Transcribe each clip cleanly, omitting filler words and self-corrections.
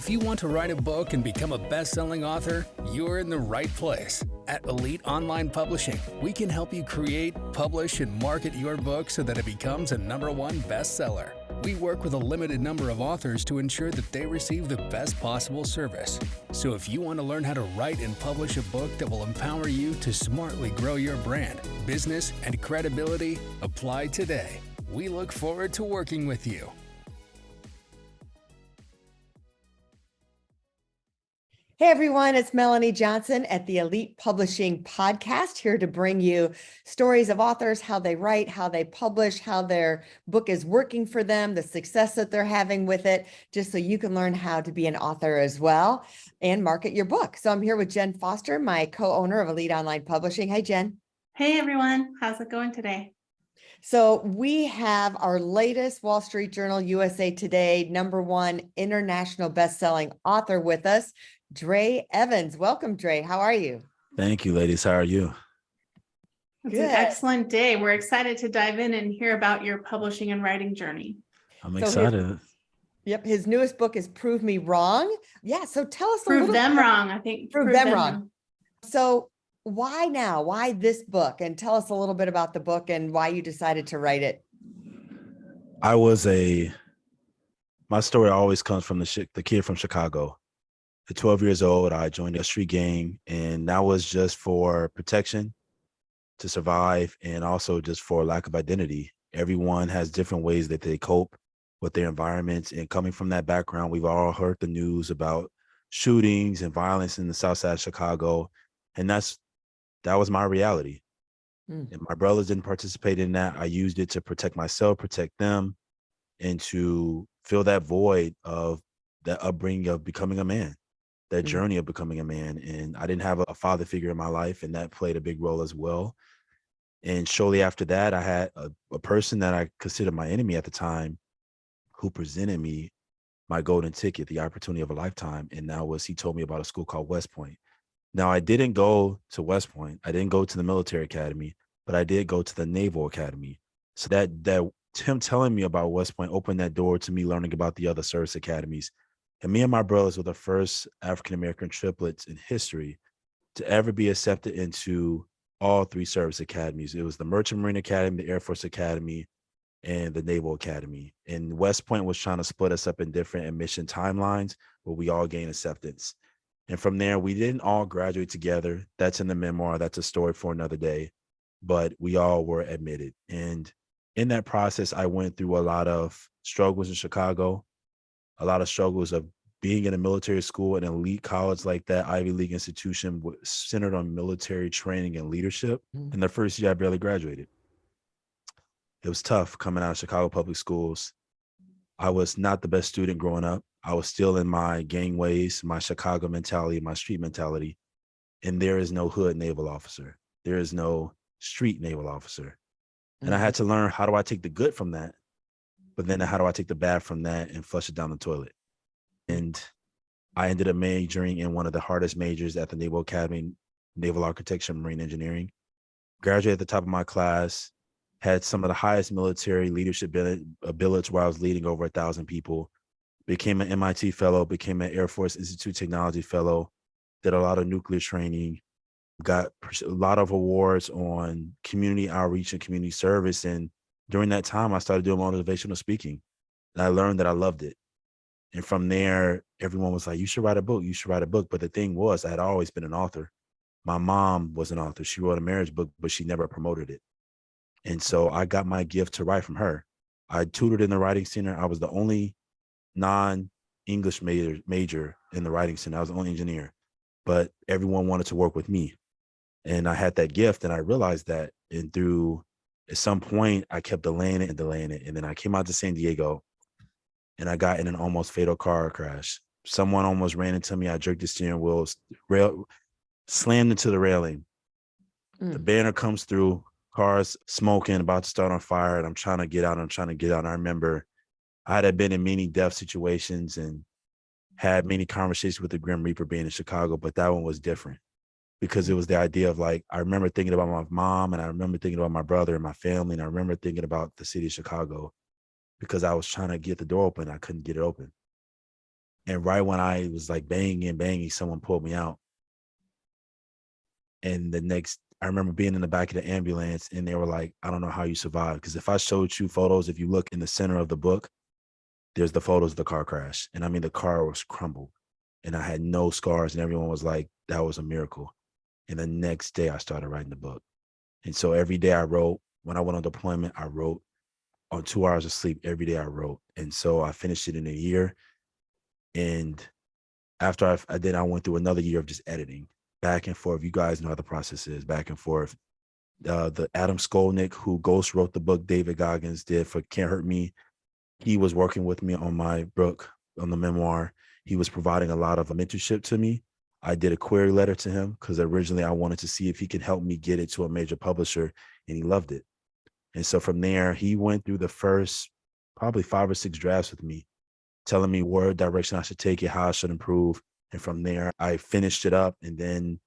If you want to write a book and become a best-selling author, you're in the right place. At Elite Online Publishing, we can help you create, publish, and market your book so that it becomes a #1 bestseller. We work with a limited number of authors to ensure that they receive the best possible service. So if you want to learn how to write and publish a book that will empower you to smartly grow your brand, business, and credibility, apply today. We look forward to working with you. Hey everyone, it's Melanie Johnson at the Elite Publishing Podcast, here to bring you stories of authors, how they write, how they publish, how their book is working for them, the success that they're having with it, just so you can learn how to be an author as well and market your book. So I'm here with Jen Foster, my co-owner of Elite Online Publishing. Hey, Jen. Hey everyone, how's it going today? So we have our latest Wall Street Journal USA Today #1 international best-selling author with us, Dre Evans. Welcome, Dre. How are you? Thank you, ladies. How are you? It's an excellent day. We're excited to dive in and hear about your publishing and writing journey. I'm excited. His newest book is Prove Me Wrong. Yeah, so tell us Prove them wrong, I think. Prove them wrong. So why now? Why this book? And tell us a little bit about the book and why you decided to write it. My story always comes from the kid from Chicago. At 12 years old, I joined a street gang, and that was just for protection, to survive, and also just for lack of identity. Everyone has different ways that they cope with their environments, and coming from that background, we've all heard the news about shootings and violence in the South Side of Chicago, and that was my reality. And my brothers didn't participate in that. I used it to protect myself, protect them, and to fill that void of the upbringing of becoming a man, that journey of becoming a man. And I didn't have a father figure in my life, and that played a big role as well. And shortly after that, I had a person that I considered my enemy at the time who presented me my golden ticket, the opportunity of a lifetime. And he told me about a school called West Point. Now, I didn't go to West Point. I didn't go to the military academy, but I did go to the Naval Academy. So that him telling me about West Point opened that door to me learning about the other service academies. And me and my brothers were the first African-American triplets in history to ever be accepted into all 3 service academies. It was the Merchant Marine Academy, the Air Force Academy, and the Naval Academy. And West Point was trying to split us up in different admission timelines, but we all gained acceptance. And from there, we didn't all graduate together. That's in the memoir. That's a story for another day. But we all were admitted. And in that process, I went through a lot of struggles in Chicago, a lot of struggles of being in a military school, an elite college like that, Ivy League institution centered on military training and leadership. And the first year, I barely graduated. It was tough coming out of Chicago public schools. I was not the best student growing up. I was still in my gang ways, my Chicago mentality, my street mentality. And there is no hood naval officer. There is no street naval officer. And I had to learn, how do I take the good from that? But then how do I take the bad from that and flush it down the toilet? And I ended up majoring in one of the hardest majors at the Naval Academy, Naval Architecture and Marine Engineering. Graduated at the top of my class, had some of the highest military leadership billets where I was leading over 1,000 people, became an MIT fellow, became an Air Force Institute Technology fellow, did a lot of nuclear training, got a lot of awards on community outreach and community service. And during that time, I started doing motivational speaking. And I learned that I loved it. And from there, everyone was like, you should write a book. You should write a book. But the thing was, I had always been an author. My mom was an author. She wrote a marriage book, but she never promoted it. And so I got my gift to write from her. I tutored in the writing center. I was the only non-English major in the writing center. I was the only engineer, but everyone wanted to work with me. And I had that gift, and I realized that. And at some point, I kept delaying it. And then I came out to San Diego, and I got in an almost fatal car crash. Someone almost ran into me. I jerked the steering wheel, slammed into the railing. The banner comes through, cars smoking, about to start on fire, and I'm trying to get out. I remember I had been in many death situations and had many conversations with the Grim Reaper being in Chicago, but that one was different because it was the idea of, like, I remember thinking about my mom, and I remember thinking about my brother and my family, and I remember thinking about the city of Chicago because I was trying to get the door open. I couldn't get it open. And right when I was like banging, someone pulled me out. And I remember being in the back of the ambulance and they were like, I don't know how you survived. Because if I showed you photos, if you look in the center of the book, there's the photos of the car crash. And I mean, the car was crumbled and I had no scars. And everyone was like, that was a miracle. And the next day I started writing the book. And so every day I wrote. When I went on deployment, I wrote. On 2 hours of sleep, every day I wrote. And so I finished it in a year. And after I went through another year of just editing back and forth. You guys know how the process is, back and forth. The Adam Skolnick, who ghost wrote the book David Goggins did for Can't Hurt Me, he was working with me on my book, on the memoir. He was providing a lot of mentorship to me. I did a query letter to him because originally I wanted to see if he could help me get it to a major publisher, and he loved it. And so from there, he went through the first probably 5 or 6 drafts with me, telling me what direction I should take it, how I should improve. And from there, I finished it up. And then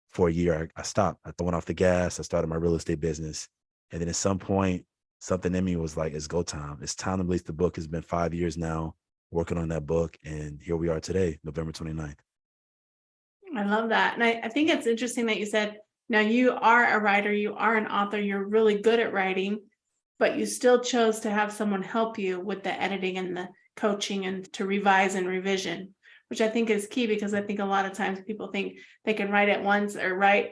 for a year, I stopped. I went off the gas. I started my real estate business. And then at some point, something in me was like, it's go time. It's time to release the book. It's been 5 years now working on that book. And here we are today, November 29th. I love that. And I think it's interesting that you said, now you are a writer, you are an author, you're really good at writing, but you still chose to have someone help you with the editing and the coaching and to revise and revision, which I think is key, because I think a lot of times people think they can write it once or write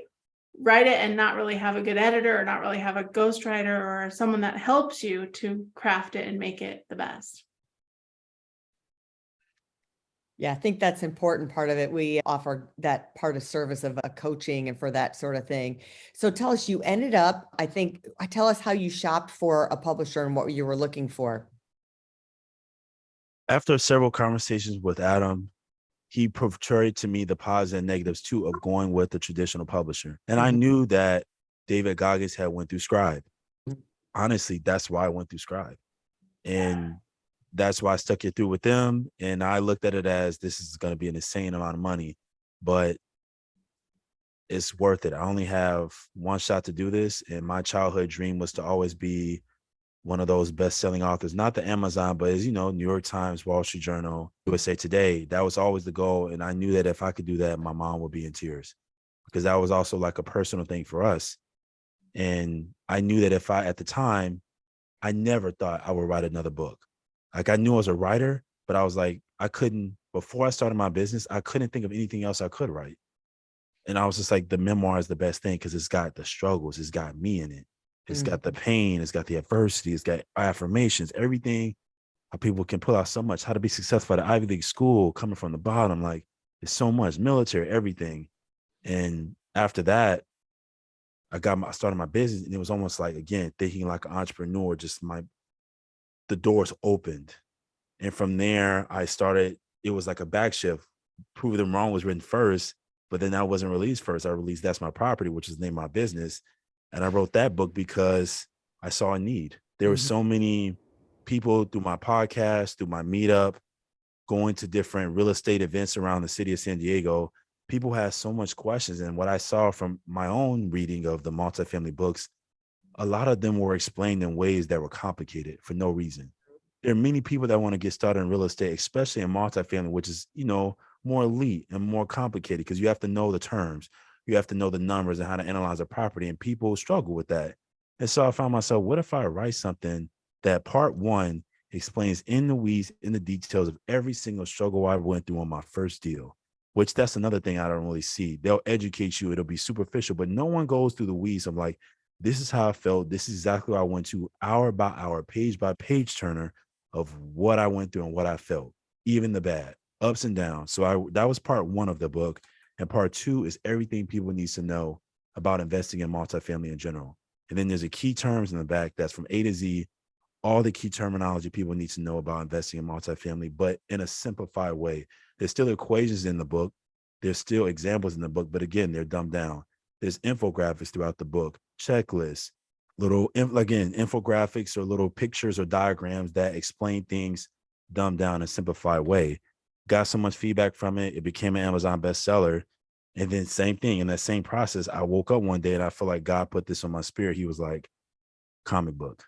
it and not really have a good editor or not really have a ghostwriter or someone that helps you to craft it and make it the best. Yeah, I think that's an important part of it. We offer that part of service of a coaching and for that sort of thing. So tell us, you ended up, tell us how you shopped for a publisher and what you were looking for. After several conversations with Adam, he portrayed to me the positives and negatives too of going with the traditional publisher. And I knew that David Goggins had went through Scribe. Honestly, that's why I went through Scribe. And that's why I stuck it through with them. And I looked at it as, this is going to be an insane amount of money, but it's worth it. I only have one shot to do this. And my childhood dream was to always be one of those best-selling authors, not the Amazon, but as you know, New York Times, Wall Street Journal, USA Today. That was always the goal. And I knew that if I could do that, my mom would be in tears, because that was also like a personal thing for us. And I knew that at the time, I never thought I would write another book. Like, I knew I was a writer, but I was like, before I started my business, I couldn't think of anything else I could write. And I was just like, the memoir is the best thing because it's got the struggles, it's got me in it. It's got the pain, it's got the adversity, it's got affirmations, everything. How people can pull out so much, how to be successful at an Ivy League school, coming from the bottom. Like, there's so much, military, everything. And after that, I started my business, and it was almost like, again, thinking like an entrepreneur, the doors opened. And from there, it was like a back shift. Prove Them Wrong was written first, but then that wasn't released first. I released That's My Property, which is the name of my business. And I wrote that book because I saw a need. There were so many people through my podcast, through my meetup, going to different real estate events around the city of San Diego. People had so much questions. And what I saw from my own reading of the multifamily books, a lot of them were explained in ways that were complicated for no reason. There are many people that want to get started in real estate, especially in multifamily, which is, more elite and more complicated because you have to know the terms. You have to know the numbers and how to analyze a property, and people struggle with that. And so I found myself, what if I write something that part one explains in the weeds, in the details of every single struggle I went through on my first deal, which that's another thing I don't really see. They'll educate you. It'll be superficial, but no one goes through the weeds of like, this is how I felt. This is exactly what I went to, hour by hour, page by page turner of what I went through and what I felt, even the bad, ups and downs. So that was part one of the book. And part two is everything people need to know about investing in multifamily in general. And then there's a key terms in the back that's from A to Z, all the key terminology people need to know about investing in multifamily, but in a simplified way. There's still equations in the book. There's still examples in the book, but again, they're dumbed down. There's infographics throughout the book, checklists, infographics or little pictures or diagrams that explain things dumbed down in a simplified way. Got so much feedback from it. It became an Amazon bestseller. And then same thing in that same process, I woke up one day and I feel like God put this on my spirit. He was like, comic book.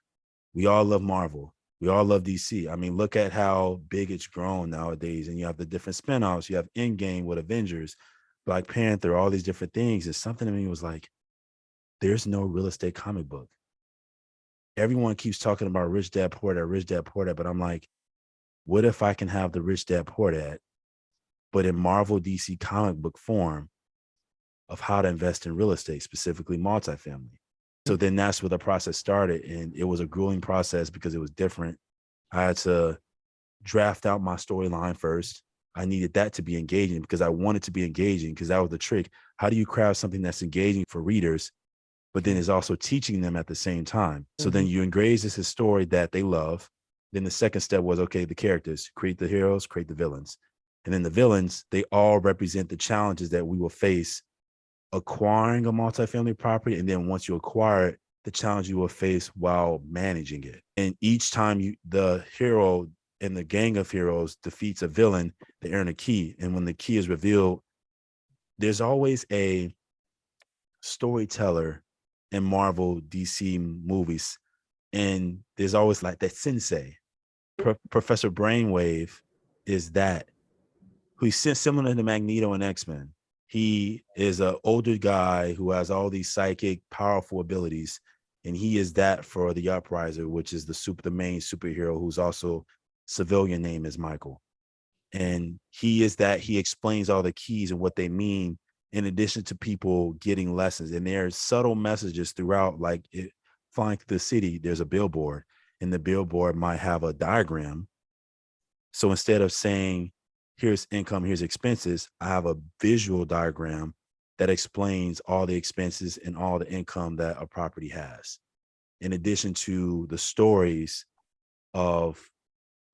We all love Marvel. We all love DC. I mean, look at how big it's grown nowadays. And you have the different spinoffs. You have Endgame with Avengers, Black Panther, all these different things. It's something to me was like, there's no real estate comic book. Everyone keeps talking about Rich Dad Poor Dad, Rich Dad Poor Dad. But I'm like, what if I can have the Rich Dad Poor Dad, but in Marvel DC comic book form of how to invest in real estate, specifically multifamily? So then that's where the process started. And it was a grueling process because it was different. I had to draft out my storyline first. I needed that to be engaging because I wanted to be engaging, because that was the trick. How do you craft something that's engaging for readers, but then is also teaching them at the same time? So then you engrave this story that they love. Then the second step was, okay, the characters, create the heroes, create the villains. And then the villains, they all represent the challenges that we will face acquiring a multifamily property. And then once you acquire it, the challenge you will face while managing it. And each time the hero and the gang of heroes defeats a villain, they earn a key. And when the key is revealed, there's always a storyteller in Marvel DC movies. And there's always like that sensei. Professor Brainwave is that, who's similar to Magneto and X-Men. He is an older guy who has all these psychic, powerful abilities. And he is that for the Upriser, which is the main superhero, who's also civilian name is Michael. And he is that. He explains all the keys and what they mean, in addition to people getting lessons. And there's subtle messages throughout, like flying through the city, there's a billboard, and the billboard might have a diagram. So instead of saying, here's income, here's expenses, I have a visual diagram that explains all the expenses and all the income that a property has, in addition to the stories of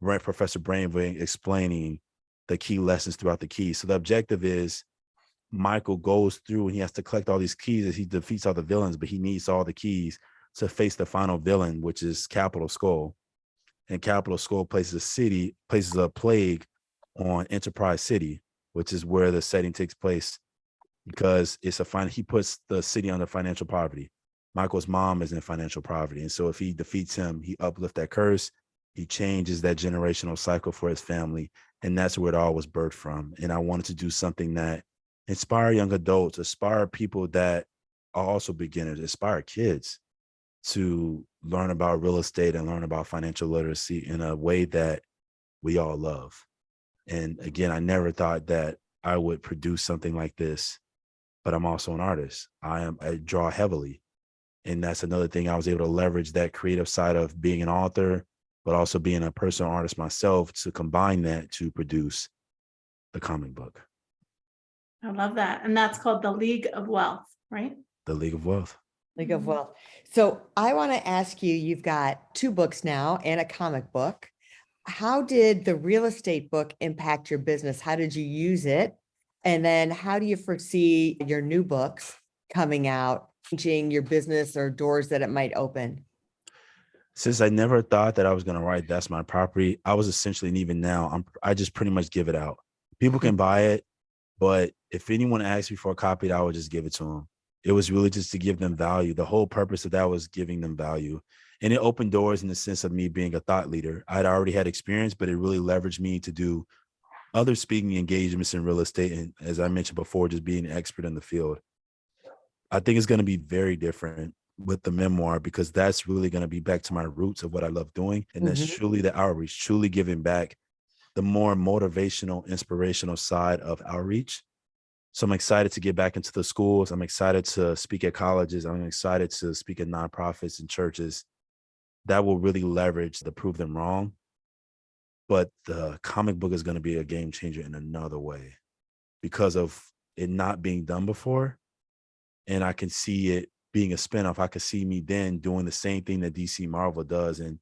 Professor Brainwave explaining the key lessons throughout the keys. So the objective is Michael goes through and he has to collect all these keys as he defeats all the villains, but he needs all the keys to face the final villain, which is Capital Skull. And Capital Skull places a plague on Enterprise City, which is where the setting takes place, because he puts the city under financial poverty. Michael's mom is in financial poverty. And so if he defeats him, he uplifts that curse. He changes that generational cycle for his family. And that's where it all was birthed from. And I wanted to do something that inspire young adults, inspire people that are also beginners, inspire kids to learn about real estate and learn about financial literacy in a way that we all love. And again, I never thought that I would produce something like this, but I'm also an artist. I draw heavily. And that's another thing. I was able to leverage that creative side of being an author, but also being a personal artist myself, to combine that to produce the comic book. I love that. And that's called The League of Wealth, right? The League of Wealth. League of Wealth. So I want to ask you, you've got 2 books now and a comic book. How did the real estate book impact your business? How did you use it? And then how do you foresee your new books coming out, changing your business or doors that it might open? Since I never thought that I was going to write That's My Property, I was essentially, and even now, I just pretty much give it out. People can buy it, but if anyone asks me for a copy, I would just give it to them. It was really just to give them value. The whole purpose of that was giving them value. And it opened doors in the sense of me being a thought leader. I'd already had experience, but it really leveraged me to do other speaking engagements in real estate. And as I mentioned before, just being an expert in the field. I think it's going to be very different with the memoir, because that's really going to be back to my roots of what I love doing. And that's truly the outreach, truly giving back the more motivational, inspirational side of outreach. So I'm excited to get back into the schools. I'm excited to speak at colleges. I'm excited to speak at nonprofits and churches. That will really leverage the prove them wrong. But the comic book is going to be a game changer in another way because of it not being done before. And I can see it being a spinoff. I could see me then doing the same thing that DC Marvel does. And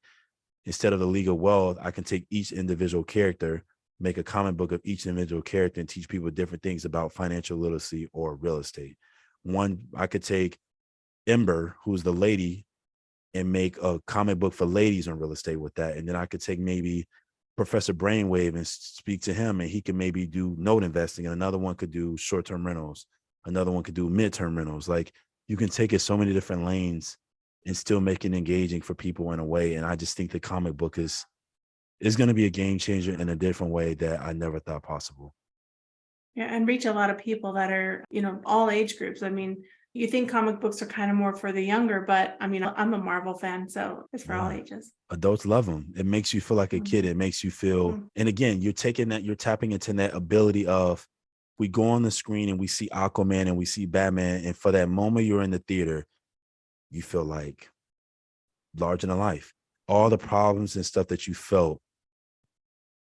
instead of the League of Wealth, I can take each individual character, make a comic book of each individual character, and teach people different things about financial literacy or real estate. One, I could take Ember, who's the lady, and make a comic book for ladies on real estate with that. And then I could take maybe Professor Brainwave and speak to him, and he can maybe do note investing. And another one could do short-term rentals. Another one could do midterm rentals. Like, you can take it so many different lanes and still make it engaging for people in a way. And I just think the comic book is going to be a game changer in a different way that I never thought possible. Yeah, and reach a lot of people that are, all age groups. I mean, you think comic books are kind of more for the younger, but I mean, I'm a Marvel fan, so it's for all ages. Adults love them. It makes you feel like a kid. It makes you feel, and again, you're tapping into that ability of, we go on the screen and we see Aquaman and we see Batman, and for that moment you're in the theater, you feel like larger than life. All the problems and stuff that you felt,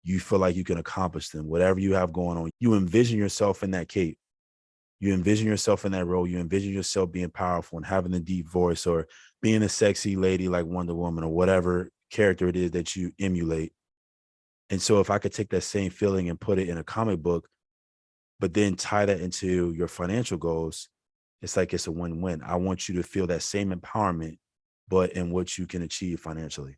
you feel like you can accomplish them. Whatever you have going on, you envision yourself in that cape. You envision yourself in that role. You envision yourself being powerful and having a deep voice, or being a sexy lady like Wonder Woman, or whatever character it is that you emulate. And so if I could take that same feeling and put it in a comic book, but then tie that into your financial goals, it's like it's a win-win. I want you to feel that same empowerment, but in what you can achieve financially.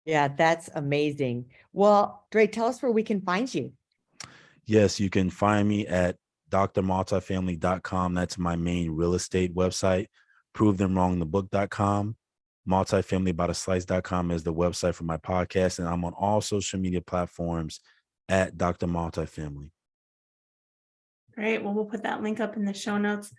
Yeah, that's amazing. Well, Dre, tell us where we can find you. Yes, you can find me at drmultifamily.com. That's my main real estate website. ProveThemWrongTheBook.com. Multifamilybytheslice.com is the website for my podcast. And I'm on all social media platforms at Dr. Multifamily. Great. Well, we'll put that link up in the show notes,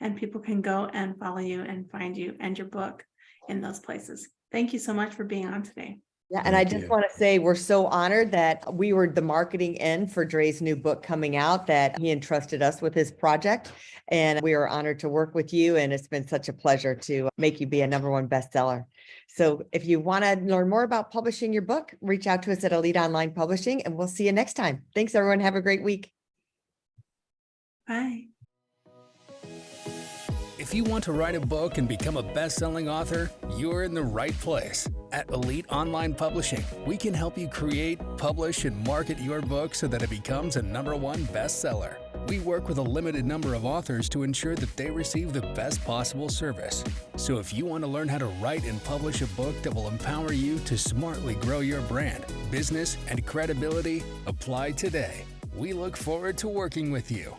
and people can go and follow you and find you and your book in those places. Thank you so much for being on today. Yeah, and I just want to say we're so honored that we were the marketing end for Dre's new book coming out, that he entrusted us with his project. And we are honored to work with you. And it's been such a pleasure to make you be a #1 bestseller. So if you want to learn more about publishing your book, reach out to us at Elite Online Publishing, and we'll see you next time. Thanks, everyone. Have a great week. Bye. If you want to write a book and become a best-selling author, you're in the right place. At Elite Online Publishing, we can help you create, publish, and market your book so that it becomes a #1 bestseller. We work with a limited number of authors to ensure that they receive the best possible service. So if you want to learn how to write and publish a book that will empower you to smartly grow your brand, business, and credibility, apply today. We look forward to working with you.